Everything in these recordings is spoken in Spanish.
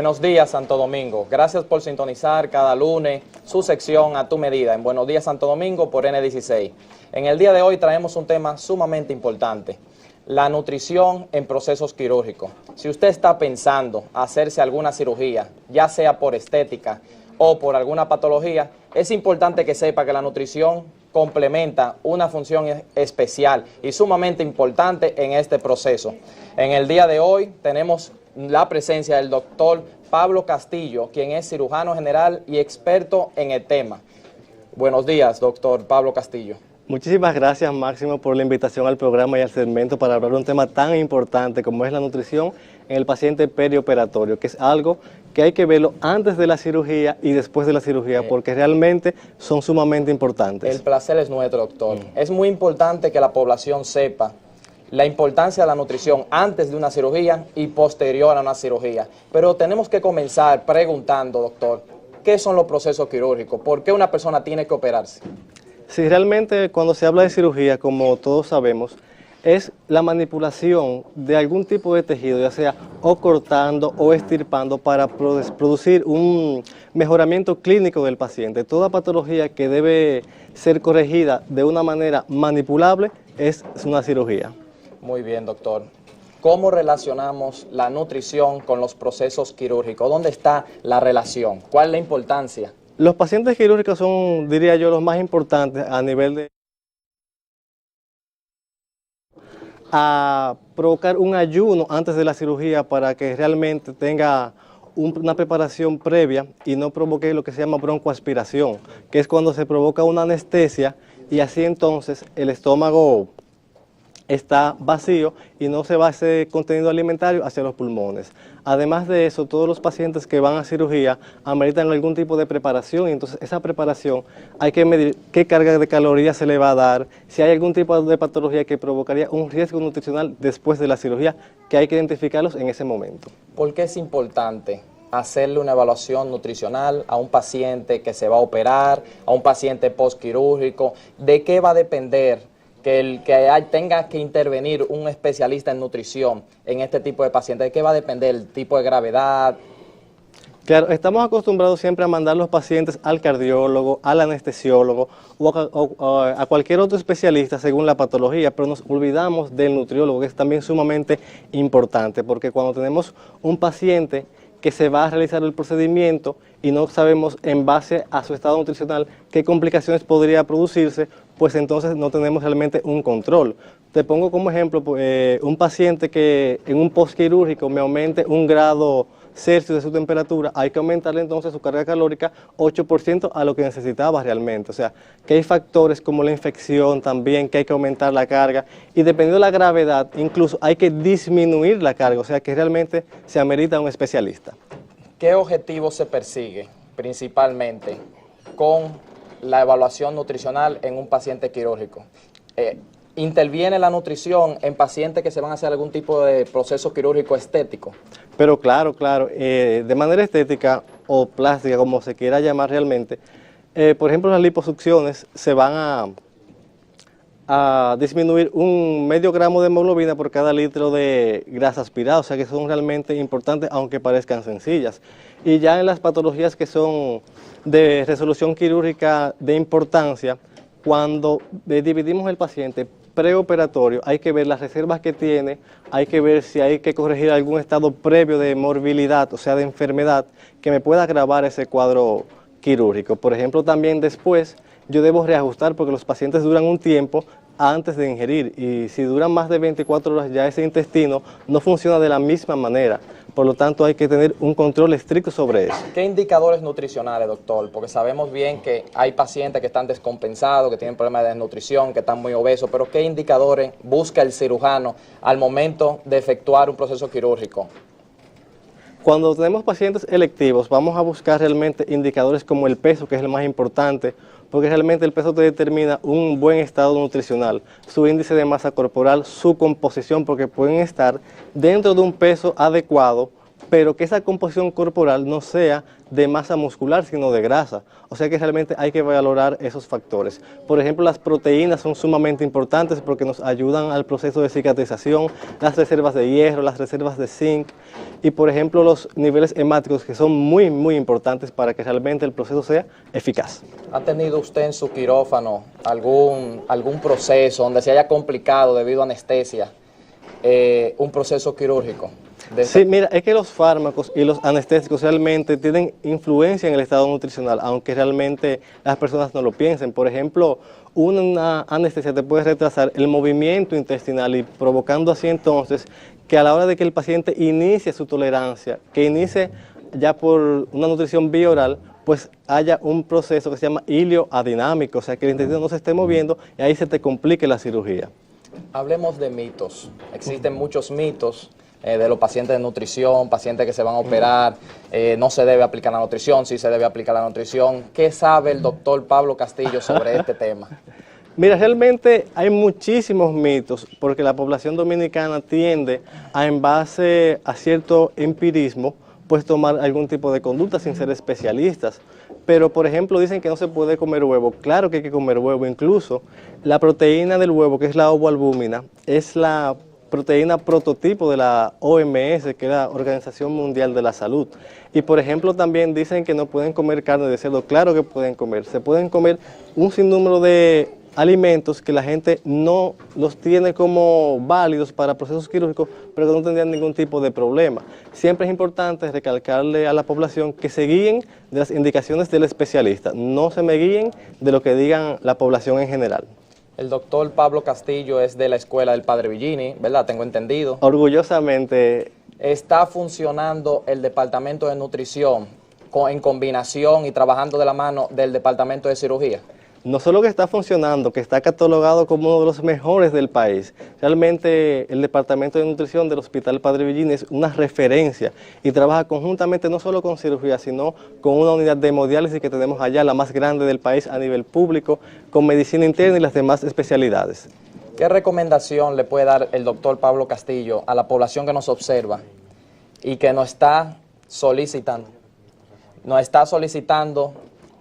Buenos días, Santo Domingo. Gracias por sintonizar cada lunes su sección A Tu Medida en Buenos Días Santo Domingo por N16. En el día de hoy traemos un tema sumamente importante, la nutrición en procesos quirúrgicos. Si usted está pensando hacerse alguna cirugía, ya sea por estética o por alguna patología, es importante que sepa que la nutrición complementa una función especial y sumamente importante en este proceso. En el día de hoy tenemos la presencia del doctor Pablo Castillo, quien es cirujano general y experto en el tema. Buenos días, doctor Pablo Castillo. Muchísimas gracias, Máximo, por la invitación al programa y al segmento para hablar de un tema tan importante como es la nutrición en el paciente perioperatorio, que es algo que hay que verlo antes de la cirugía y después de la cirugía, porque realmente son sumamente importantes. El placer es nuestro, doctor. Es muy importante que la población sepa la importancia de la nutrición antes de una cirugía y posterior a una cirugía. Pero tenemos que comenzar preguntando, doctor, ¿qué son los procesos quirúrgicos? ¿Por qué una persona tiene que operarse? Sí, realmente cuando se habla de cirugía, como todos sabemos, es la manipulación de algún tipo de tejido, ya sea o cortando o estirpando para producir un mejoramiento clínico del paciente. Toda patología que debe ser corregida de una manera manipulable es una cirugía. Muy bien, doctor. ¿Cómo relacionamos la nutrición con los procesos quirúrgicos? ¿Dónde está la relación? ¿Cuál es la importancia? Los pacientes quirúrgicos son, diría yo, los más importantes a nivel de provocar un ayuno antes de la cirugía para que realmente tenga una preparación previa y no provoque lo que se llama broncoaspiración, que es cuando se provoca una anestesia y así entonces el estómago está vacío y no se va ese contenido alimentario hacia los pulmones. Además de eso, todos los pacientes que van a cirugía ameritan algún tipo de preparación y entonces esa preparación hay que medir qué carga de calorías se le va a dar, si hay algún tipo de patología que provocaría un riesgo nutricional después de la cirugía, que hay que identificarlos en ese momento. ¿Por qué es importante hacerle una evaluación nutricional a un paciente que se va a operar, a un paciente postquirúrgico? ¿De qué va a depender que tenga que intervenir un especialista en nutrición en este tipo de pacientes? ¿De qué va a depender? ¿El tipo de gravedad? Claro, estamos acostumbrados siempre a mandar los pacientes al cardiólogo, al anestesiólogo o a cualquier otro especialista según la patología, pero nos olvidamos del nutriólogo, que es también sumamente importante, porque cuando tenemos un paciente que se va a realizar el procedimiento y no sabemos en base a su estado nutricional qué complicaciones podría producirse, pues entonces no tenemos realmente un control. Te pongo como ejemplo un paciente que en un postquirúrgico me aumente 1 grado Celsius de su temperatura, hay que aumentarle entonces su carga calórica 8% a lo que necesitaba realmente. O sea, que hay factores como la infección también, que hay que aumentar la carga y dependiendo de la gravedad, incluso hay que disminuir la carga, o sea que realmente se amerita un especialista. ¿Qué objetivo se persigue principalmente con la evaluación nutricional en un paciente quirúrgico? ¿Interviene la nutrición en pacientes que se van a hacer algún tipo de proceso quirúrgico estético? Pero claro, de manera estética o plástica, como se quiera llamar realmente, por ejemplo, las liposucciones se van a disminuir 0,5 gramo de hemoglobina por cada litro de grasa aspirada, o sea que son realmente importantes, aunque parezcan sencillas. Y ya en las patologías que son de resolución quirúrgica de importancia, cuando dividimos el paciente preoperatorio, hay que ver las reservas que tiene, hay que ver si hay que corregir algún estado previo de morbilidad, o sea, de enfermedad, que me pueda agravar ese cuadro quirúrgico. Por ejemplo, también después yo debo reajustar porque los pacientes duran un tiempo antes de ingerir y si duran más de 24 horas ya ese intestino no funciona de la misma manera. Por lo tanto, hay que tener un control estricto sobre eso. ¿Qué indicadores nutricionales, doctor? Porque sabemos bien que hay pacientes que están descompensados, que tienen problemas de desnutrición, que están muy obesos, pero ¿qué indicadores busca el cirujano al momento de efectuar un proceso quirúrgico? Cuando tenemos pacientes electivos, vamos a buscar realmente indicadores como el peso, que es el más importante, porque realmente el peso te determina un buen estado nutricional, su índice de masa corporal, su composición, porque pueden estar dentro de un peso adecuado pero que esa composición corporal no sea de masa muscular, sino de grasa. O sea que realmente hay que valorar esos factores. Por ejemplo, las proteínas son sumamente importantes porque nos ayudan al proceso de cicatrización, las reservas de hierro, las reservas de zinc y, por ejemplo, los niveles hemáticos, que son muy, muy importantes para que realmente el proceso sea eficaz. ¿Ha tenido usted en su quirófano algún proceso donde se haya complicado debido a anestesia, un proceso quirúrgico? Sí, mira, es que los fármacos y los anestésicos realmente tienen influencia en el estado nutricional, aunque realmente las personas no lo piensen. Por ejemplo, una anestesia te puede retrasar el movimiento intestinal y provocando así entonces que a la hora de que el paciente inicie su tolerancia, que inicie ya por una nutrición bioral, pues haya un proceso que se llama ilioadinámico, o sea que el intestino no se esté moviendo y ahí se te complique la cirugía. Hablemos de mitos. Existen muchos mitos de los pacientes de nutrición, pacientes que se van a operar, no se debe aplicar la nutrición, sí se debe aplicar la nutrición. ¿Qué sabe el doctor Pablo Castillo sobre este tema? Mira, realmente hay muchísimos mitos porque la población dominicana tiende a, en base a cierto empirismo, pues tomar algún tipo de conducta sin ser especialistas. Pero, por ejemplo, dicen que no se puede comer huevo. Claro que hay que comer huevo. Incluso la proteína del huevo, que es la ovoalbúmina, es la proteína prototipo de la OMS, que es la Organización Mundial de la Salud. Y, por ejemplo, también dicen que no pueden comer carne de cerdo. Claro que pueden comer. Se pueden comer un sinnúmero de alimentos que la gente no los tiene como válidos para procesos quirúrgicos, pero que no tendrían ningún tipo de problema. Siempre es importante recalcarle a la población que se guíen de las indicaciones del especialista, no se me guíen de lo que digan la población en general. El doctor Pablo Castillo es de la escuela del Padre Villini, ¿verdad? Tengo entendido. Orgullosamente. ¿Está funcionando el departamento de nutrición en combinación y trabajando de la mano del departamento de cirugía? No solo que está funcionando, que está catalogado como uno de los mejores del país. Realmente el Departamento de Nutrición del Hospital Padre Villini es una referencia y trabaja conjuntamente no solo con cirugía, sino con una unidad de hemodiálisis que tenemos allá, la más grande del país a nivel público, con medicina interna y las demás especialidades. ¿Qué recomendación le puede dar el doctor Pablo Castillo a la población que nos observa y que nos está solicitando?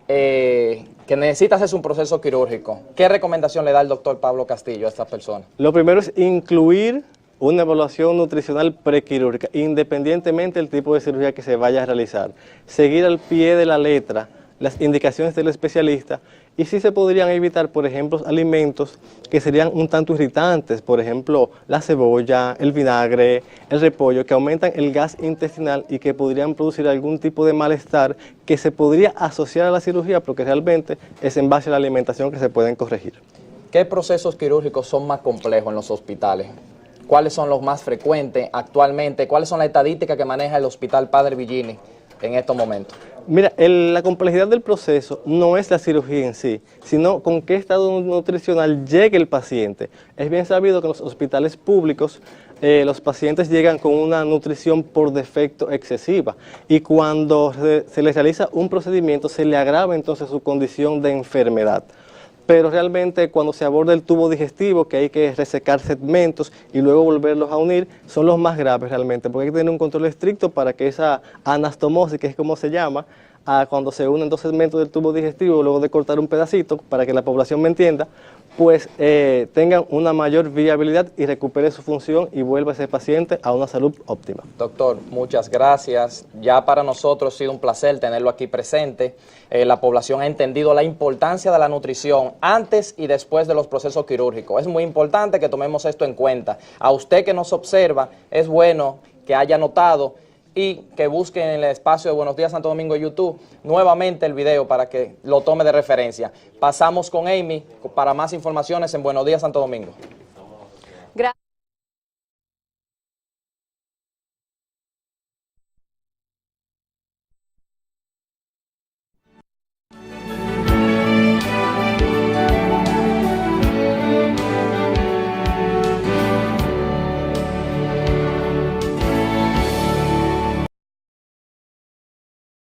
Que necesita hacerse un proceso quirúrgico. ¿Qué recomendación le da el doctor Pablo Castillo a estas personas? Lo primero es incluir una evaluación nutricional prequirúrgica, independientemente del tipo de cirugía que se vaya a realizar. Seguir al pie de la letra las indicaciones del especialista y sí se podrían evitar, por ejemplo, alimentos que serían un tanto irritantes, por ejemplo, la cebolla, el vinagre, el repollo, que aumentan el gas intestinal y que podrían producir algún tipo de malestar que se podría asociar a la cirugía, porque realmente es en base a la alimentación que se pueden corregir. ¿Qué procesos quirúrgicos son más complejos en los hospitales? ¿Cuáles son los más frecuentes actualmente? ¿Cuáles son las estadísticas que maneja el Hospital Padre Villini en estos momentos? Mira, la complejidad del proceso no es la cirugía en sí, sino con qué estado nutricional llegue el paciente. Es bien sabido que en los hospitales públicos los pacientes llegan con una nutrición por defecto excesiva y cuando se les realiza un procedimiento se le agrava entonces su condición de enfermedad. Pero realmente cuando se aborda el tubo digestivo, que hay que resecar segmentos y luego volverlos a unir, son los más graves realmente, porque hay que tener un control estricto para que esa anastomosis, que es como se llama, cuando se unen dos segmentos del tubo digestivo, luego de cortar un pedacito, para que la población me entienda, pues tengan una mayor viabilidad y recupere su función y vuelva ese paciente a una salud óptima. Doctor, muchas gracias. Ya para nosotros ha sido un placer tenerlo aquí presente. La población ha entendido la importancia de la nutrición antes y después de los procesos quirúrgicos. Es muy importante que tomemos esto en cuenta. A usted que nos observa, es bueno que haya notado y que busquen en el espacio de Buenos Días Santo Domingo de YouTube nuevamente el video para que lo tome de referencia. Pasamos con Amy para más informaciones en Buenos Días Santo Domingo.